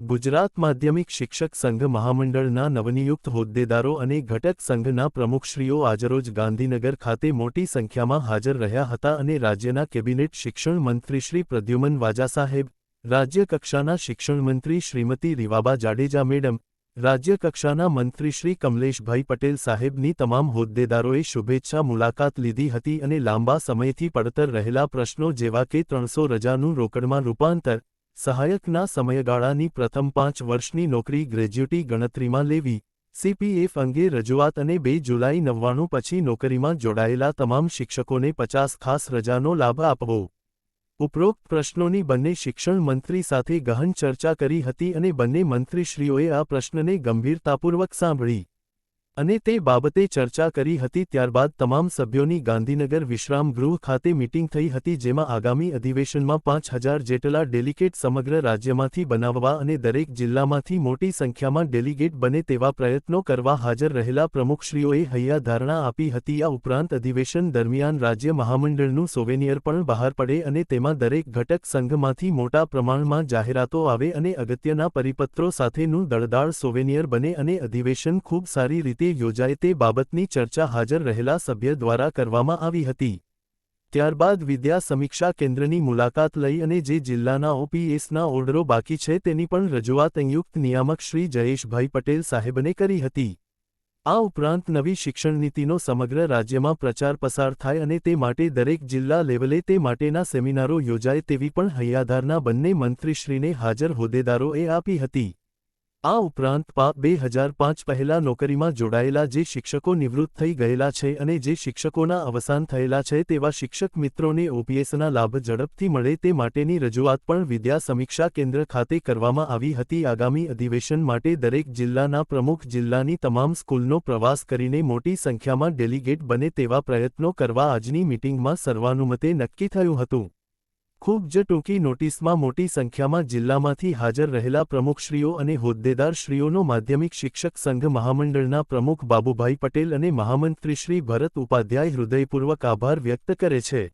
ગુજરાત માધ્યમિક શિક્ષક સંઘ મહામંડળના નવનિયુક્ત હોદ્દેદારો અને ઘટક સંઘના પ્રમુખશ્રીઓ આજરોજ ગાંધીનગર ખાતે મોટી સંખ્યામાં હાજર રહ્યા હતા અને રાજ્યના કેબિનેટ શિક્ષણ મંત્રી શ્રી પ્રદ્યુમન વાજા સાહેબ, રાજ્ય કક્ષાના શિક્ષણ મંત્રી શ્રીમતી રીવાબા જાડેજા મેડમ, રાજ્ય કક્ષાના મંત્રી શ્રી કમલેશભાઈ પટેલ સાહેબની તમામ હોદ્દેદારોએ શુભેચ્છા મુલાકાત લીધી હતી અને લાંબા સમયથી પડતર રહેલા પ્રશ્નો જેવા કે 300 રજાનું રોકડમાં રૂપાંતર, સહાયકના સમયગાળાની પ્રથમ 5 વર્ષની નોકરી ગ્રેજ્યુટી ગણતરીમાં લેવી, CPF અંગે રજૂઆત અને 2 જુલાઈ 99 પછી નોકરીમાં જોડાયેલા તમામ શિક્ષકોને 50 ખાસ રજાનો લાભ આપવો. ઉપરોક્ત પ્રશ્નોની બંને શિક્ષણ મંત્રી સાથે ગહન ચર્ચા કરી હતી અને બંને મંત્રીશ્રીઓએ આ પ્રશ્નને ગંભીરતાપૂર્વક સાંભળી અને તે બાબતે ચર્ચા કરી હતી. ત્યારબાદ તમામ સભ્યોની ગાંધીનગર વિશ્રામ ગૃહ ખાતે મીટિંગ થઈ હતી, જેમાં આગામી અધિવેશનમાં 5000 જેટલા ડેલિગેટ સમગ્ર રાજ્યમાંથી બનાવવા અને દરેક જિલ્લામાંથી મોટી સંખ્યામાં ડેલિગેટ બને તેવા પ્રયત્નો કરવા હાજર રહેલા પ્રમુખશ્રીઓએ હૈયાધારણા આપી હતી. આ ઉપરાંત અધિવેશન દરમિયાન રાજ્ય મહામંડળનું સોવેનિયર પણ બહાર પડે અને તેમાં દરેક ઘટક સંઘમાંથી મોટા પ્રમાણમાં જાહેરાતો આવે અને અગત્યના પરિપત્રો સાથેનું દળદાળ સોવેનિયર બને અને અધિવેશન ખૂબ સારી રીતે યોજાય તે બાબતની ચર્ચા હાજર રહેલા સભ્ય દ્વારા કરવામાં આવી હતી. ત્યારબાદ વિદ્યા સમીક્ષા કેન્દ્રની મુલાકાત લઈ અને જે જિલ્લાના OPSના ઓર્ડરો બાકી છે તેની પણ રજૂઆત સંયુક્ત નિયામક શ્રી જયેશભાઈ પટેલ સાહેબને કરી હતી. આ ઉપરાંત નવી શિક્ષણ નીતિનો સમગ્ર રાજ્યમાં પ્રચાર પસાર થાય અને તે માટે દરેક જિલ્લા લેવલે તે માટેના સેમિનારો યોજાય તેવી પણ હૈયાધારણા બંને મંત્રીશ્રીને હાજર હોદ્દેદારોએ આપી હતી. આ ઉપરાંત 2005 પહેલા નોકરીમાં જોડાયેલા જે શિક્ષકો નિવૃત્ત થઈ ગયેલા છે અને જે શિક્ષકોના અવસાન થયેલા છે તેવા શિક્ષક મિત્રોને OPSના લાભ ઝડપથી મળે તે માટેની રજૂઆત પણ વિદ્યા સમીક્ષા કેન્દ્ર ખાતે કરવામાં આવી હતી. આગામી અધિવેશન માટે દરેક જિલ્લાના પ્રમુખ જિલ્લાની તમામ સ્કૂલનો પ્રવાસ કરીને મોટી સંખ્યામાં ડેલિગેટ બને તેવા પ્રયત્નો કરવા આજની મીટિંગમાં સર્વાનુમતે નક્કી થયું હતું. ખૂબ જ ટૂંકી નોટિસમાં મોટી સંખ્યામાં જિલ્લામાંથી હાજર રહેલા પ્રમુખશ્રીઓ અને હોદ્દેદારશ્રીઓનો માધ્યમિક શિક્ષક સંઘ મહામંડળના પ્રમુખ બાબુભાઈ પટેલ અને મહામંત્રી શ્રી ભરત ઉપાધ્યાય હૃદયપૂર્વક આભાર વ્યક્ત કરે છે.